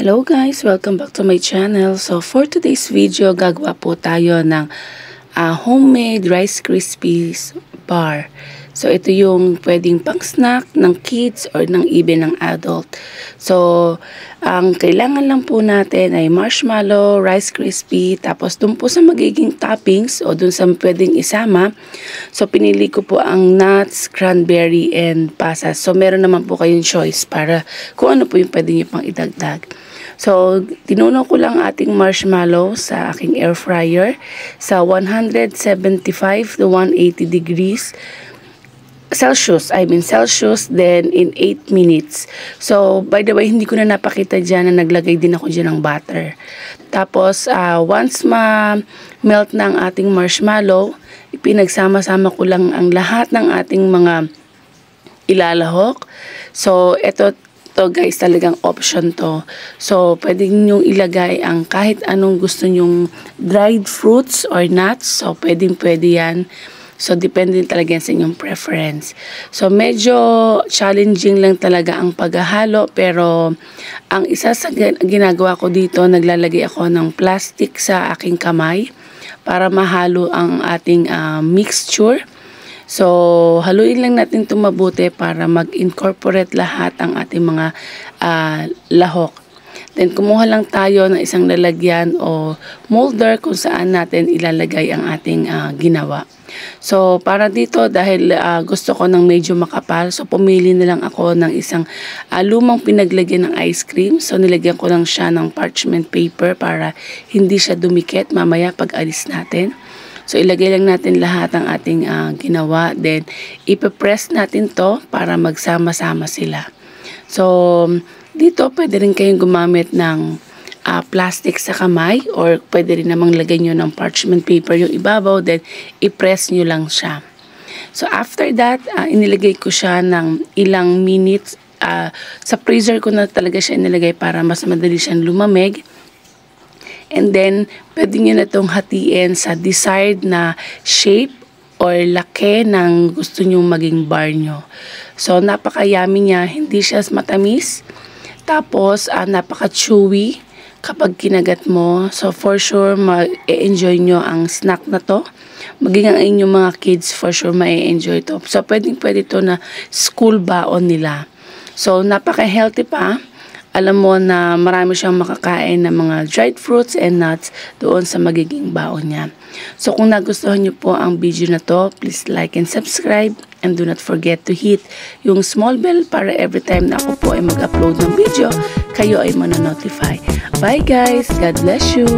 Hello guys! Welcome back to my channel. So for today's video, gagawa po tayo ng homemade Rice Krispies bar. So ito yung pwedeng pang snack ng kids or ng even ng adult. So ang kailangan lang po natin ay marshmallow, Rice Krispie, tapos dun po sa magiging toppings o dun sa pwedeng isama. So pinili ko po ang nuts, cranberry, and pasas. So meron naman po kayong choice para kung ano po yung pwede nyo pang idagdag. So, tinunaw ko lang ating marshmallow sa aking air fryer sa 175 to 180 degrees Celsius, then in 8 minutes. So, by the way, hindi ko na napakita dyan na naglagay din ako dyan ng butter. Tapos, once ma-melt na ang ating marshmallow, ipinagsama-sama ko lang ang lahat ng ating mga ilalahok. So, ito guys, talagang option to. So, pwede nyong ilagay ang kahit anong gusto nyong dried fruits or nuts. So, pwede yan. So, depende talaga sa inyong preference. So, medyo challenging lang talaga ang paghahalo. Pero, ang isa sa ginagawa ko dito, naglalagay ako ng plastic sa aking kamay para mahalo ang ating mixture. So, haluin lang natin ito mabuti para mag-incorporate lahat ang ating mga lahok. Then, kumuha lang tayo ng isang lalagyan o molder kung saan natin ilalagay ang ating ginawa. So, para dito, dahil gusto ko ng medyo makapal, so pumili na lang ako ng isang lumang pinaglagyan ng ice cream. So, nilagyan ko lang siya ng parchment paper para hindi siya dumikit mamaya pag alis natin. So, ilagay lang natin lahat ng ating ginawa. Then, ipipress natin to para magsama-sama sila. So, dito pwede rin kayong gumamit ng plastic sa kamay or pwede rin namang lagay nyo ng parchment paper yung ibabaw. Then, ipress nyo lang siya. So, after that, inilagay ko siya ng ilang minutes. Sa freezer ko na talaga siya inilagay para mas madali siyang lumamig. And then, pwede nyo na itong hatiin sa desired na shape or laki ng gusto nyo maging bar nyo. So, napaka-yummy niya. Hindi siya matamis. Tapos, napaka-chewy kapag kinagat mo. So, for sure, ma-enjoy nyo ang snack na to. Maging ang inyong mga kids, for sure, ma-enjoy to. So, pwede ito na school baon nila. So, napaka-healthy pa. Alam mo na marami siyang makakain ng mga dried fruits and nuts doon sa magiging baon niya. So kung nagustuhan niyo po ang video na to, please like and subscribe. And do not forget to hit yung small bell para every time na ako po ay mag-upload ng video, kayo ay manonotify. Bye guys! God bless you!